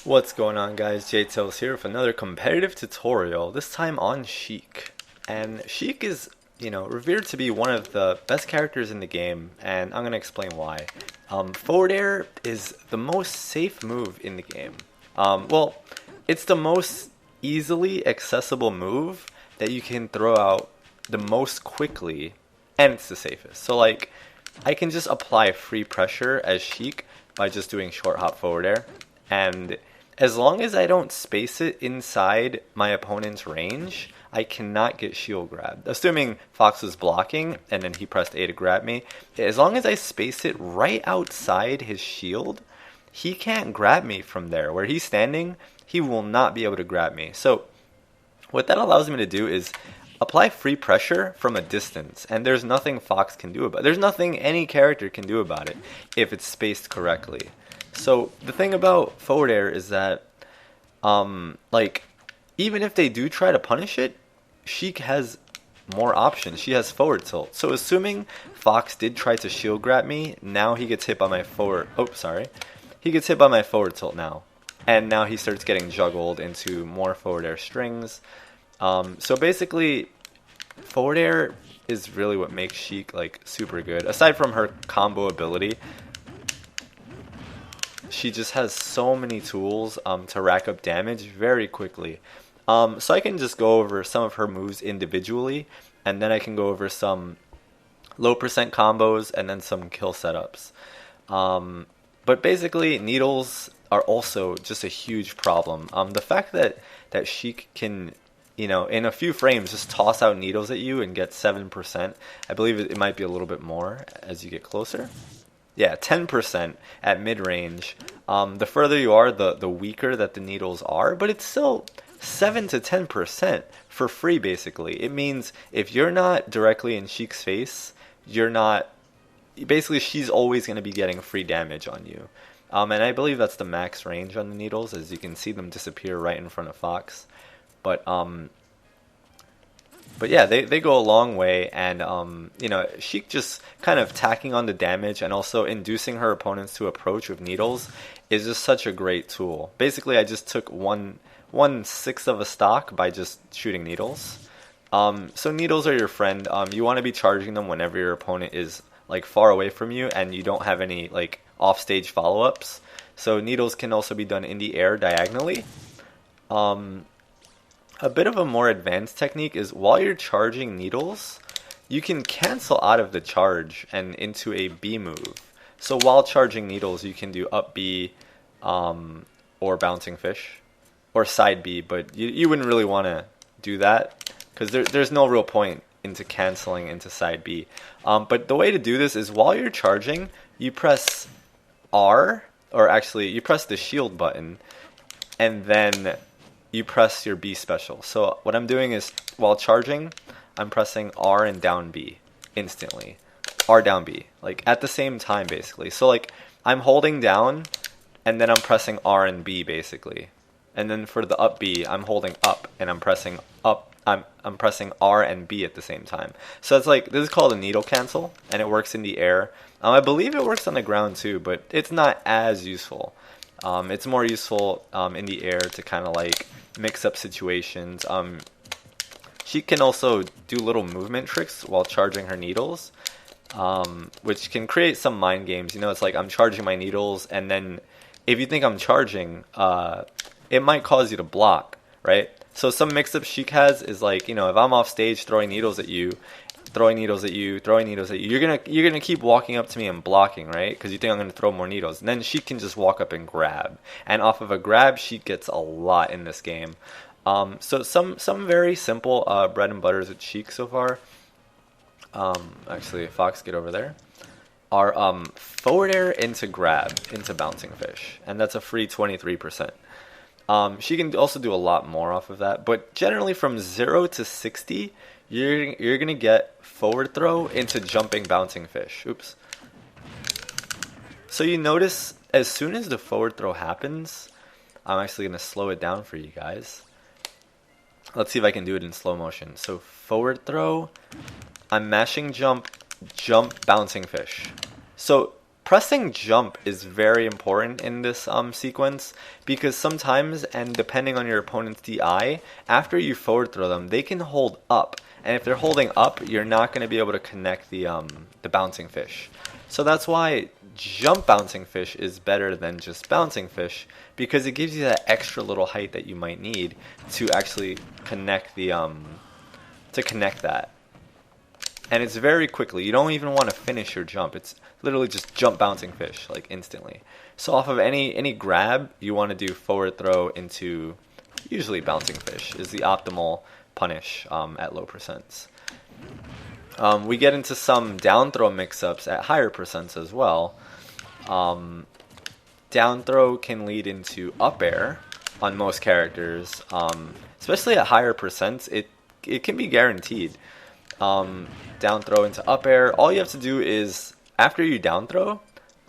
What's going on, guys? JTails here with another competitive tutorial, this time on Sheik. And Sheik is, revered to be one of the best characters in the game, and I'm going to explain why. Forward air is the most safe move in the game. Well, it's the most easily accessible move that you can throw out the most quickly, and it's the safest. So, like, I can just apply free pressure as Sheik by just doing short hop forward air, and as long as I don't space it inside my opponent's range, I cannot get shield grabbed. Assuming Fox was blocking and then he pressed A to grab me, as long as I space it right outside his shield, he can't grab me from there. Where he's standing, he will not be able to grab me. So what that allows me to do is apply free pressure from a distance, and there's nothing Fox can do about it. There's nothing any character can do about it if it's spaced correctly. So the thing about forward air is that, like, even if they do try to punish it, Sheik has more options. She has forward tilt. So assuming Fox did try to shield grab me, now he gets hit by my forward. Oh, sorry. He gets hit by my forward tilt now, and now he starts getting juggled into more forward air strings. So basically, forward air is really what makes Sheik like super good. Aside from her combo ability, she just has so many tools to rack up damage very quickly. So I can just go over some of her moves individually, and then I can go over some low percent combos and then some kill setups. But basically, needles are also just a huge problem. The fact that Sheik can, in a few frames, just toss out needles at you and get 7%. I believe it might be a little bit more as you get closer. Yeah, 10% at mid-range. The further you are, the weaker that the needles are, but it's still 7 to 10% for free, basically. It means if you're not directly in Sheik's face, you're not... Basically, she's always going to be getting free damage on you. And I believe that's the max range on the needles, as you can see them disappear right in front of Fox. But yeah, they go a long way, and Sheik just kind of tacking on the damage and also inducing her opponents to approach with needles is just such a great tool. Basically, I just took one sixth of a stock by just shooting needles. So needles are your friend. You want to be charging them whenever your opponent is like far away from you and you don't have any like offstage follow-ups. So needles can also be done in the air diagonally. A bit of a more advanced technique is while you're charging needles, you can cancel out of the charge and into a B move. So while charging needles, you can do up B or bouncing fish or side B, but you wouldn't really want to do that because there's no real point into canceling into side B. But the way to do this is while you're charging, you press R, or actually you press the shield button, and then you press your B special. So what I'm doing is, while charging, I'm pressing R and down B instantly. R down B, like at the same time, basically. So like I'm holding down, and then I'm pressing R and B, basically. And then for the up B, I'm holding up, and I'm pressing up. I'm pressing R and B at the same time. So it's like, this is called a needle cancel, and it works in the air. I believe it works on the ground too, but it's not as useful. It's more useful in the air to kind of like mix up situations. She can also do little movement tricks while charging her needles, which can create some mind games. It's like I'm charging my needles, and then if you think I'm charging, it might cause you to block, right? So some mix-up Sheik has is like, if I'm off stage throwing needles at you, throwing needles at you, throwing needles at you, you're gonna keep walking up to me and blocking, right? Because you think I'm gonna throw more needles. And then she can just walk up and grab. And off of a grab, she gets a lot in this game. So some very simple bread and butters with Sheik so far. Actually, Fox, get over there. Are forward air into grab into bouncing fish, and that's a free 23%. She can also do a lot more off of that, but generally from 0 to 60, you're gonna get forward throw into jumping bouncing fish. Oops. So you notice as soon as the forward throw happens, I'm actually gonna slow it down for you guys. Let's see if I can do it in slow motion. So forward throw, I'm mashing jump, jump bouncing fish. So pressing jump is very important in this sequence, because sometimes, and depending on your opponent's DI, after you forward throw them, they can hold up. And if they're holding up, you're not going to be able to connect the bouncing fish. So that's why jump bouncing fish is better than just bouncing fish, because it gives you that extra little height that you might need to actually connect the that. And it's very quickly. You don't even want to finish your jump. It's literally just jump bouncing fish, like instantly. So off of any grab, you want to do forward throw into usually bouncing fish is the optimal punish at low percents. We get into some down throw mix-ups at higher percents as well. Down throw can lead into up air on most characters, especially at higher percents. It can be guaranteed. Down throw into up air. All you have to do is, after you down throw,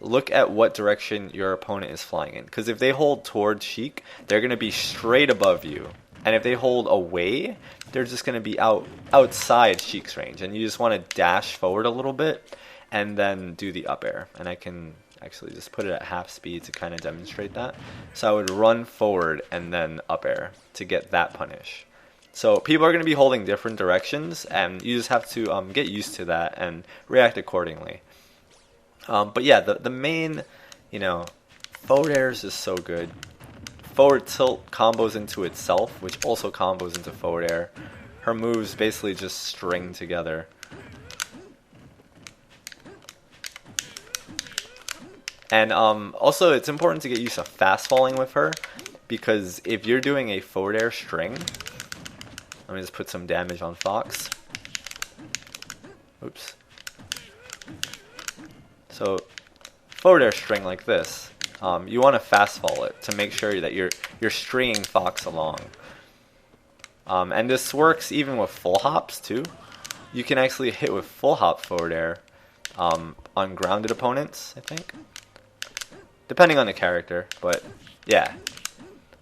look at what direction your opponent is flying in. Because if they hold towards Sheik, they're going to be straight above you. And if they hold away, they're just going to be outside Sheik's range. And you just want to dash forward a little bit and then do the up air. And I can actually just put it at half speed to kind of demonstrate that. So I would run forward and then up air to get that punish. So people are going to be holding different directions, and you just have to get used to that and react accordingly. But yeah, the main, forward air is just so good. Forward tilt combos into itself, which also combos into forward air. Her moves basically just string together. And also, it's important to get used to fast falling with her, because if you're doing a forward air string, let me just put some damage on Fox. Oops. So, forward air string like this, you want to fast fall it to make sure that you're stringing Fox along. And this works even with full hops too. You can actually hit with full hop forward air on grounded opponents, I think. Depending on the character, but yeah.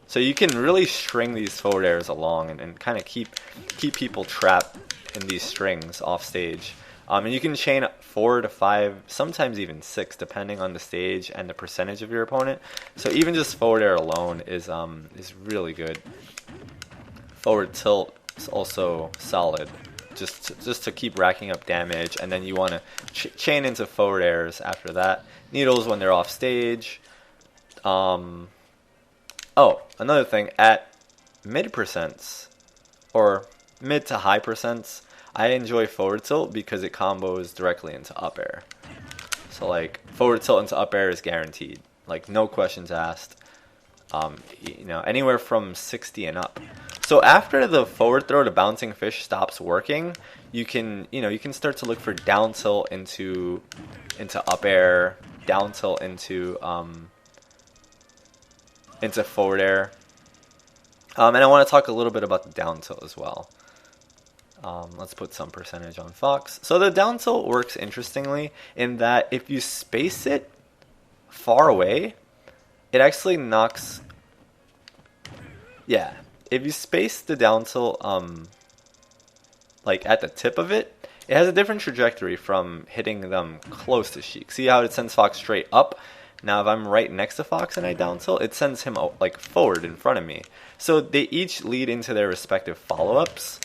So you can really string these forward airs along and kind of keep people trapped in these strings off stage. And you can chain 4 to 5, sometimes even 6, depending on the stage and the percentage of your opponent. So even just forward air alone is really good. Forward tilt is also solid, just to keep racking up damage, and then you want to chain into forward airs after that. Needles when they're off stage. Oh, another thing, at mid percents, or mid to high percents, I enjoy forward tilt because it combos directly into up air. So like, forward tilt into up air is guaranteed. Like, no questions asked. Anywhere from 60 and up. So after the forward throw to bouncing fish stops working, you can start to look for down tilt into up air, down tilt into forward air. And I want to talk a little bit about the down tilt as well. Let's put some percentage on Fox. So the down tilt works interestingly in that if you space it far away, it actually knocks... Yeah, if you space the down tilt like at the tip of it, it has a different trajectory from hitting them close to Sheik. See how it sends Fox straight up? Now if I'm right next to Fox and I down tilt, it sends him like forward in front of me. So they each lead into their respective follow-ups,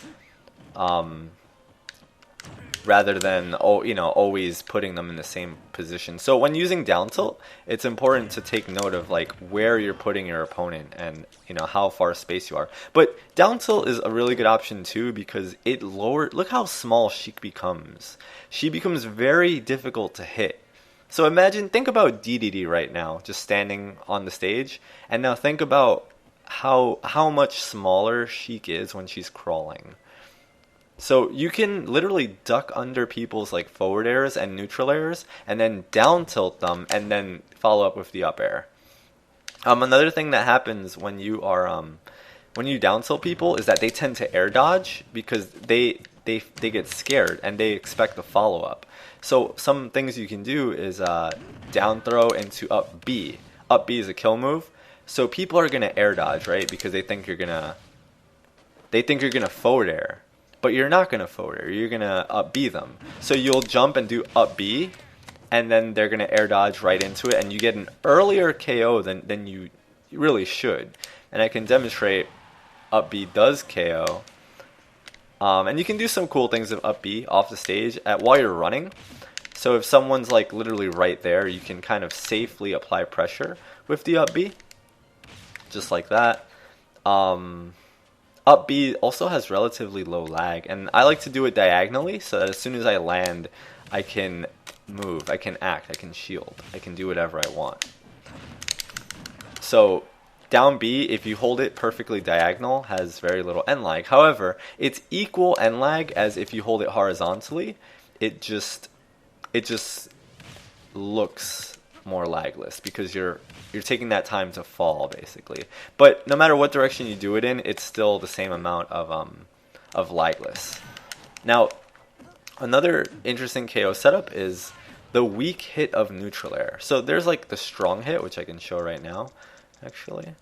rather than always putting them in the same position. So when using down tilt, it's important to take note of like where you're putting your opponent and how far space you are. But down tilt is a really good option too, because it look how small Sheik becomes. She becomes very difficult to hit. So think about DDD right now, just standing on the stage, and now think about how much smaller Sheik is when she's crawling. So you can literally duck under people's like forward airs and neutral airs, and then down tilt them, and then follow up with the up air. Another thing that happens when you down tilt people is that they tend to air dodge because they get scared and they expect the follow up. So some things you can do is down throw into up B. Up B is a kill move. So people are gonna air dodge, right? Because they think you're gonna forward air. But you're not gonna forward air, you're gonna up B them. So you'll jump and do up B, and then they're gonna air dodge right into it, and you get an earlier KO than you really should. And I can demonstrate up B does KO. And you can do some cool things with up B off the stage while you're running. So if someone's like literally right there, you can kind of safely apply pressure with the up B, just like that. Up B also has relatively low lag, and I like to do it diagonally so that as soon as I land, I can move, I can act, I can shield, I can do whatever I want. So down B, if you hold it perfectly diagonal, has very little end lag. However, it's equal end lag as if you hold it horizontally. It just looks more lagless because you're taking that time to fall, basically. But no matter what direction you do it in, it's still the same amount of lagless. Now, another interesting KO setup is the weak hit of neutral air. So there's like the strong hit, which I can show right now, actually.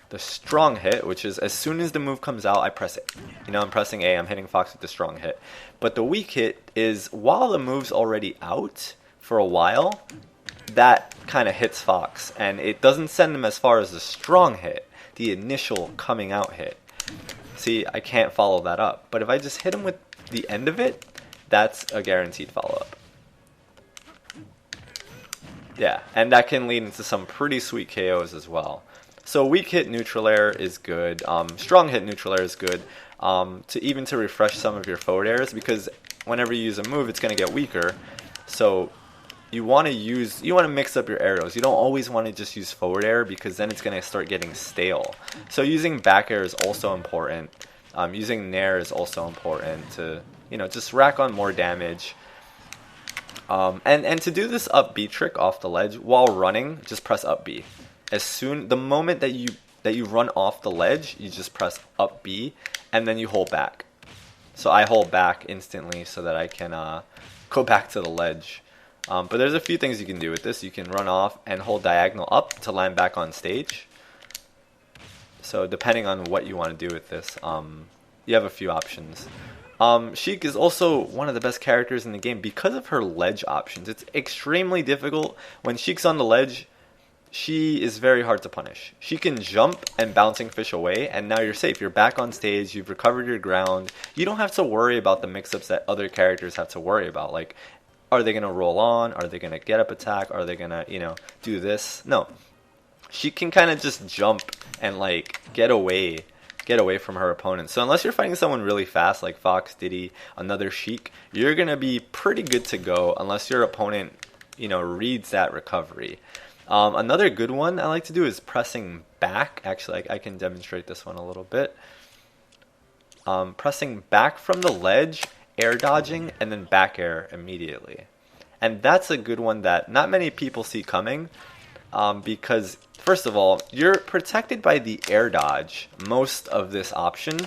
The strong hit, which is as soon as the move comes out, I press it. You know, I'm pressing A, I'm hitting Fox with the strong hit. But the weak hit is while the move's already out for a while, that kind of hits Fox, and it doesn't send him as far as the strong hit, the initial coming out hit. See, I can't follow that up. But if I just hit him with the end of it, that's a guaranteed follow-up. Yeah, and that can lead into some pretty sweet KOs as well. So weak hit neutral air is good. Strong hit neutral air is good. To refresh some of your forward airs, because whenever you use a move, it's going to get weaker. So you want to mix up your arrows. You don't always want to just use forward air because then it's going to start getting stale. So using back air is also important. Using nair is also important to just rack on more damage. And to do this up B trick off the ledge while running, just press up B. The moment that you run off the ledge, you just press up B and then you hold back. So I hold back instantly so that I can go back to the ledge. But there's a few things you can do with this. You can run off and hold diagonal up to land back on stage. So depending on what you want to do with this, you have a few options. Sheik is also one of the best characters in the game because of her ledge options. It's extremely difficult. When Sheik's on the ledge, she is very hard to punish. She can jump and bouncing fish away, and now you're safe. You're back on stage. You've recovered your ground. You don't have to worry about the mix-ups that other characters have to worry about. Like, are they going to roll on? Are they going to get up attack? Are they going to, do this? No. She can kind of just jump and, get away from her opponent. So unless you're fighting someone really fast, like Fox, Diddy, another Sheik, you're going to be pretty good to go unless your opponent, reads that recovery. Another good one I like to do is pressing back. Actually, I can demonstrate this one a little bit. Pressing back from the ledge, air dodging, and then back air immediately. And that's a good one that not many people see coming because, first of all, you're protected by the air dodge. Most of this option,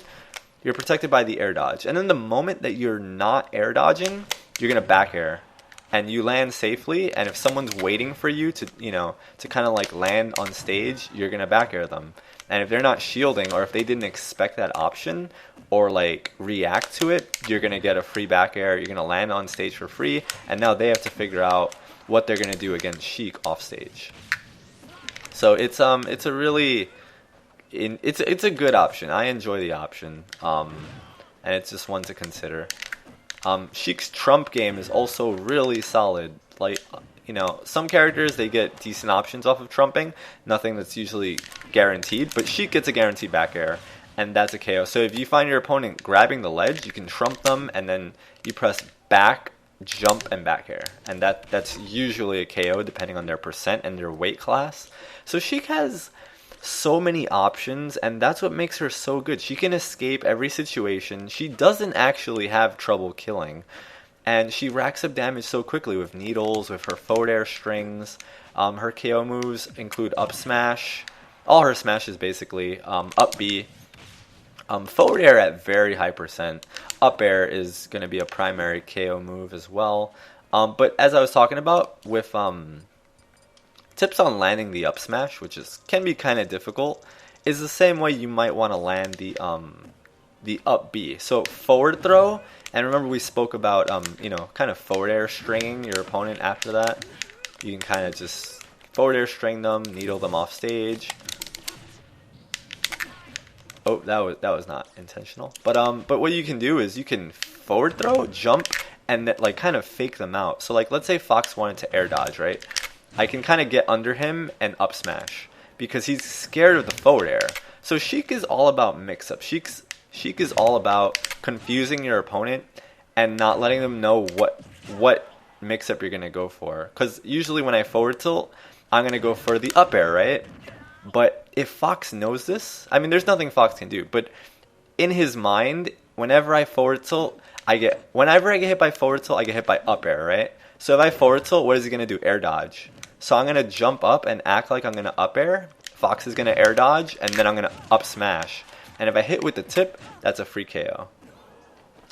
you're protected by the air dodge. And then the moment that you're not air dodging, you're going to back air. And you land safely, and if someone's waiting for you to kind of land on stage, you're going to back air them. And if they're not shielding, or if they didn't expect that option, or react to it, you're going to get a free back air, you're going to land on stage for free, and now they have to figure out what they're going to do against Sheik off stage. So it's a good option. I enjoy the option, and it's just one to consider. Sheik's trump game is also really solid. Some characters, they get decent options off of trumping. Nothing that's usually guaranteed, but Sheik gets a guaranteed back air, and that's a KO. So if you find your opponent grabbing the ledge, you can trump them, and then you press back, jump, and back air. And that's usually a KO depending on their percent and their weight class. So Sheik has so many options, and that's what makes her so good. She can escape every situation. She doesn't actually have trouble killing, and she racks up damage so quickly with needles, with her forward air strings. Her KO moves include up smash, all her smashes basically, up B, forward air at very high percent. Up air is going to be a primary KO move as well. But as I was talking about with tips on landing the up smash, which can be kind of difficult, is the same way you might want to land the the up B. So forward throw, and remember we spoke about kind of forward air stringing your opponent after that. You can kind of just forward air string them, needle them off stage. Oh, that was not intentional. But what you can do is you can forward throw, jump, and like kind of fake them out. So like let's say Fox wanted to air dodge, right? I can kind of get under him and up smash because he's scared of the forward air. So Sheik is all about mix up. Sheik is all about confusing your opponent and not letting them know what mix up you're gonna go for. Because usually when I forward tilt, I'm gonna go for the up air, right? But if Fox knows this, I mean, there's nothing Fox can do. But in his mind, whenever I forward tilt, whenever I get hit by forward tilt, I get hit by up air, right? So if I forward tilt, what is he gonna do? Air dodge. So I'm gonna jump up and act like I'm gonna up air. Fox is gonna air dodge, and then I'm gonna up smash. And if I hit with the tip, that's a free KO.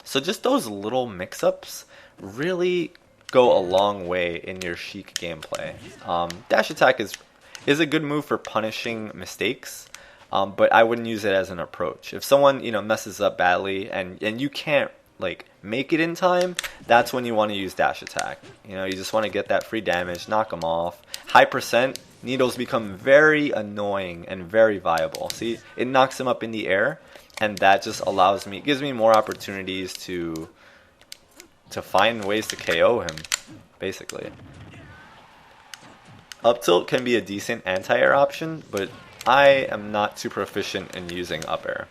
So just those little mix-ups really go a long way in your Sheik gameplay. Dash attack is a good move for punishing mistakes, but I wouldn't use it as an approach. If someone messes up badly and you can't like make it in time, that's when you want to use dash attack. You just want to get that free damage, knock them off. High percent needles become very annoying and very viable. See, it knocks him up in the air, and that just gives me more opportunities to find ways to KO him, basically. Up tilt can be a decent anti-air option, but I am not too proficient in using up air.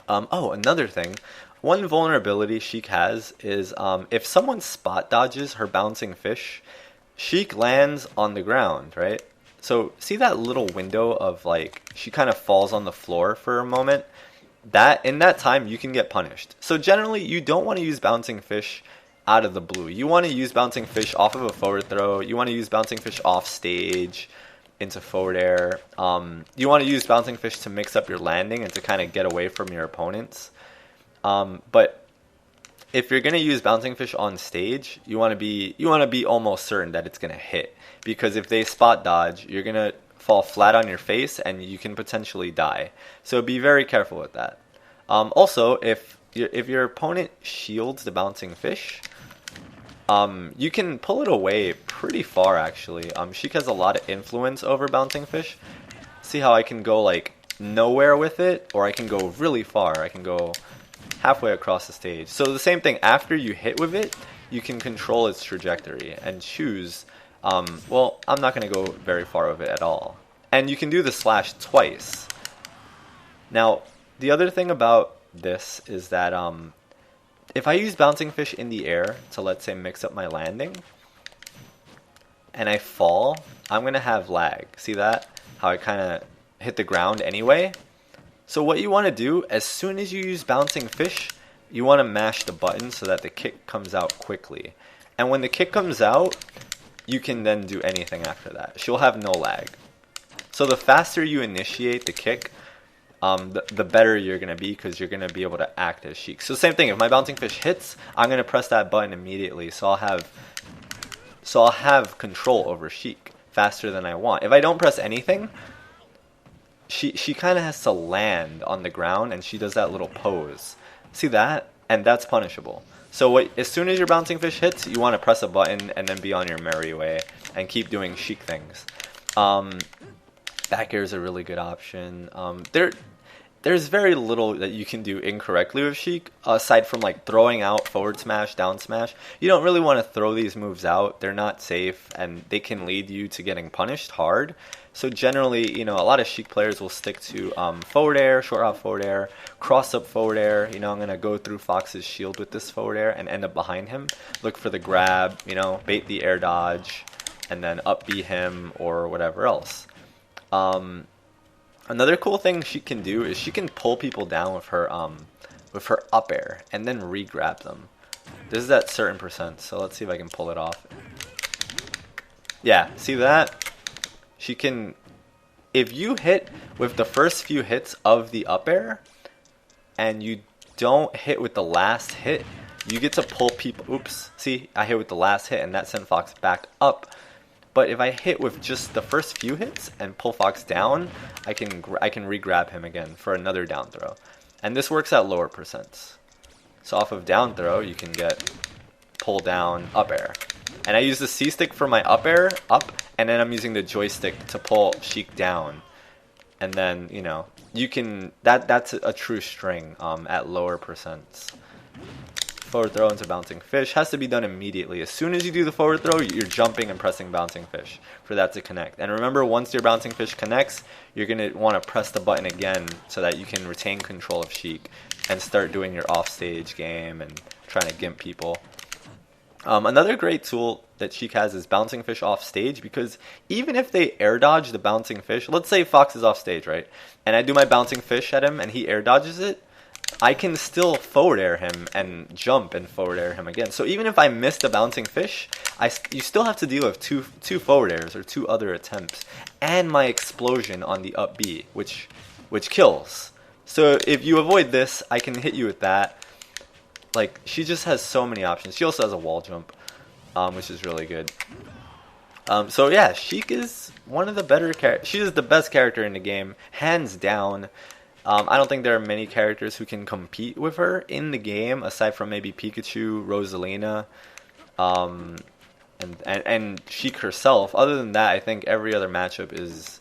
Oh, another thing. One vulnerability Sheik has is if someone spot dodges her bouncing fish, Sheik lands on the ground, right? So see that little window of like she kind of falls on the floor for a moment? In that time you can get punished. So generally you don't want to use bouncing fish out of the blue. You want to use bouncing fish off of a forward throw. You want to use bouncing fish off stage into forward air. You want to use bouncing fish to mix up your landing and to kind of get away from your opponents. But if you're gonna use bouncing fish on stage, you want to be almost certain that it's gonna hit, because if they spot dodge, you're gonna fall flat on your face and you can potentially die. So be very careful with that. Also, if your opponent shields the bouncing fish, you can pull it away pretty far actually. Sheik has a lot of influence over bouncing fish. See how I can go like nowhere with it, or I can go really far. I can go halfway across the stage. So the same thing, after you hit with it, you can control its trajectory and choose, well, I'm not going to go very far with it at all. And you can do the slash twice. Now, the other thing about this is that if I use bouncing fish in the air to, let's say, mix up my landing, and I fall, I'm going to have lag. See that? How I kind of hit the ground anyway? So what you want to do, as soon as you use bouncing fish, you want to mash the button so that the kick comes out quickly. And when the kick comes out, you can then do anything after that. She'll have no lag. So the faster you initiate the kick, the better you're going to be, because you're going to be able to act as Sheik. So same thing, if my bouncing fish hits, I'm going to press that button immediately. So I'll have control over Sheik faster than I want. If I don't press anything, she kind of has to land on the ground, and she does that little pose. See that? And that's punishable. So as soon as your bouncing fish hits, you want to press a button and then be on your merry way and keep doing Sheik things. Back air is a really good option. There's very little that you can do incorrectly with Sheik, aside from like throwing out forward smash, down smash. You don't really want to throw these moves out. They're not safe, and they can lead you to getting punished hard. So generally, a lot of Sheik players will stick to forward air, short hop forward air, cross up forward air. I'm going to go through Fox's shield with this forward air and end up behind him. Look for the grab, bait the air dodge, and then up B him or whatever else. Another cool thing she can do is she can pull people down with her up air and then re-grab them. This is at certain percent, so let's see if I can pull it off. Yeah, see that? She can, if you hit with the first few hits of the up air and you don't hit with the last hit, you get to pull people. Oops, see, I hit with the last hit and that sent Fox back up. But if I hit with just the first few hits and pull Fox down, I can re-grab him again for another down throw. And this works at lower percents. So off of down throw, you can get pull down, up air. And I use the C stick for my up air, up, and then I'm using the joystick to pull Sheik down. And then, you know, you can, that's a true string at lower percents. Forward throw into bouncing fish has to be done immediately. As soon as you do the forward throw, you're jumping and pressing bouncing fish for that to connect. And remember, once your bouncing fish connects, you're going to want to press the button again so that you can retain control of Sheik and start doing your offstage game and trying to gimp people. Another great tool that Sheik has is bouncing fish off stage, because even if they air dodge the bouncing fish, let's say Fox is off stage, right? And I do my bouncing fish at him and he air dodges it, I can still forward air him and jump and forward air him again. So even if I miss the bouncing fish, you still have to deal with two forward airs or 2 other attempts, and my explosion on the up B, which kills. So if you avoid this, I can hit you with that. Like, she just has so many options. She also has a wall jump, which is really good. So yeah, Sheik is one of the better characters. She is the best character in the game, hands down. I don't think there are many characters who can compete with her in the game, aside from maybe Pikachu, Rosalina, and Sheik herself. Other than that, I think every other matchup is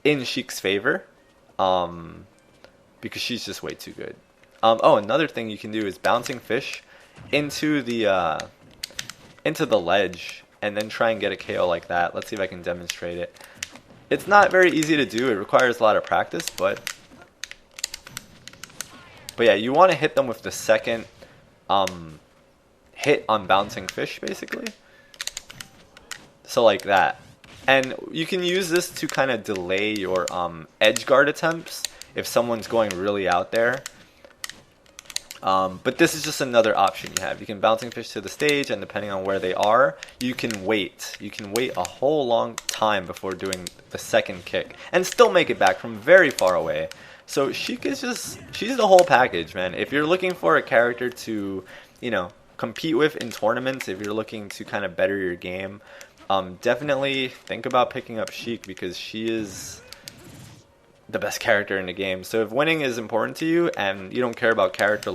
in Sheik's favor, because she's just way too good. Oh, another thing you can do is bouncing fish into the ledge and then try and get a KO like that. Let's see if I can demonstrate it. It's not very easy to do. It requires a lot of practice, but yeah, you want to hit them with the second hit on bouncing fish, basically. So like that. And you can use this to kind of delay your edge guard attempts if someone's going really out there. But this is just another option you have. You can bouncing fish to the stage, and depending on where they are, you can wait. You can wait a whole long time before doing the second kick and still make it back from very far away. So Sheik is she's the whole package, man. If you're looking for a character to, you know, compete with in tournaments, if you're looking to kind of better your game, definitely think about picking up Sheik, because she is the best character in the game. So if winning is important to you and you don't care about character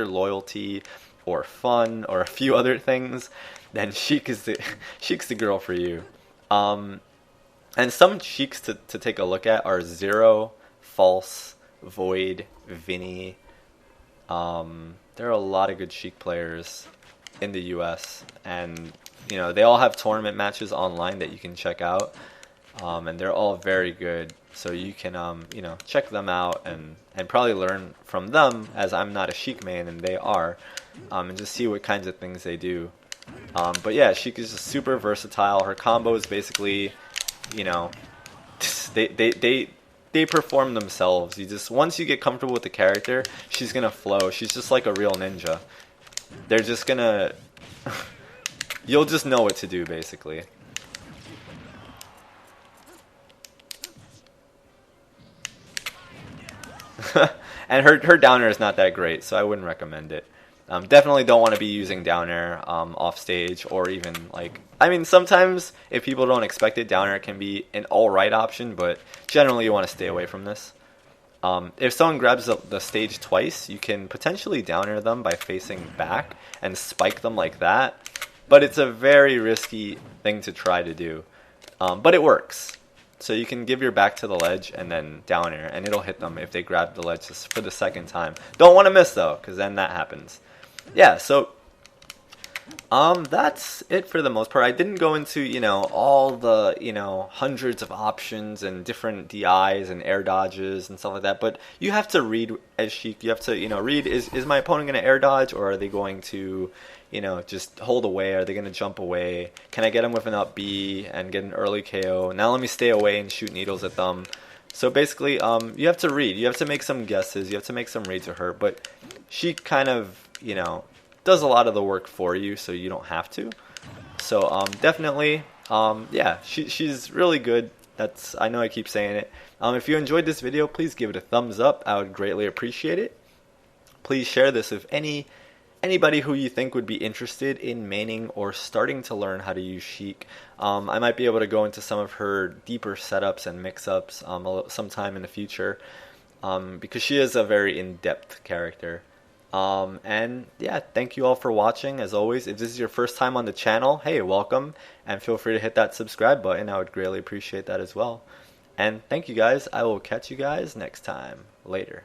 loyalty or fun or a few other things, then Sheik's the girl for you. And some Sheiks to take a look at are Zero, False, Void, Vinny. There are a lot of good Sheik players in the US, and you know, they all have tournament matches online that you can check out, and they're all very good. So you can you know, check them out and probably learn from them, as I'm not a Sheik main and they are, and just see what kinds of things they do. But yeah, Sheik is just super versatile. Her combos basically, you know, they perform themselves. You just, once you get comfortable with the character, she's gonna flow. She's just like a real ninja. They're just gonna you'll just know what to do, basically. And her down air is not that great, so I wouldn't recommend it. Definitely don't want to be using down air off stage, or even like, I mean, sometimes if people don't expect it, down air can be an alright option, but generally you want to stay away from this. If someone grabs the stage twice, you can potentially down air them by facing back and spike them like that, but it's a very risky thing to try to do. But it works. So you can give your back to the ledge and then down air, and it'll hit them if they grab the ledge for the second time. Don't want to miss though, because then that happens. Yeah, so that's it for the most part. I didn't go into, you know, all the, you know, hundreds of options and different DIs and air dodges and stuff like that, but you have to read as Sheik. You have to, you know, read, is my opponent going to air dodge, or are they going to, you know, just hold away? Are they going to jump away? Can I get them with an up B and get an early KO? Now let me stay away and shoot needles at them. So basically, you have to read. You have to make some guesses. You have to make some reads of her, but she kind of, you know, does a lot of the work for you, so you don't have to. So definitely, yeah, she's really good. I know I keep saying it. If you enjoyed this video, please give it a thumbs up. I would greatly appreciate it. Please share this with anybody who you think would be interested in maining or starting to learn how to use Sheik. I might be able to go into some of her deeper setups and mix-ups sometime in the future. because she is a very in-depth character. And yeah, thank you all for watching. As always, if this is your first time on the channel, hey, welcome, and feel free to hit that subscribe button. I would greatly appreciate that as well. And thank you guys. I will catch you guys next time. Later.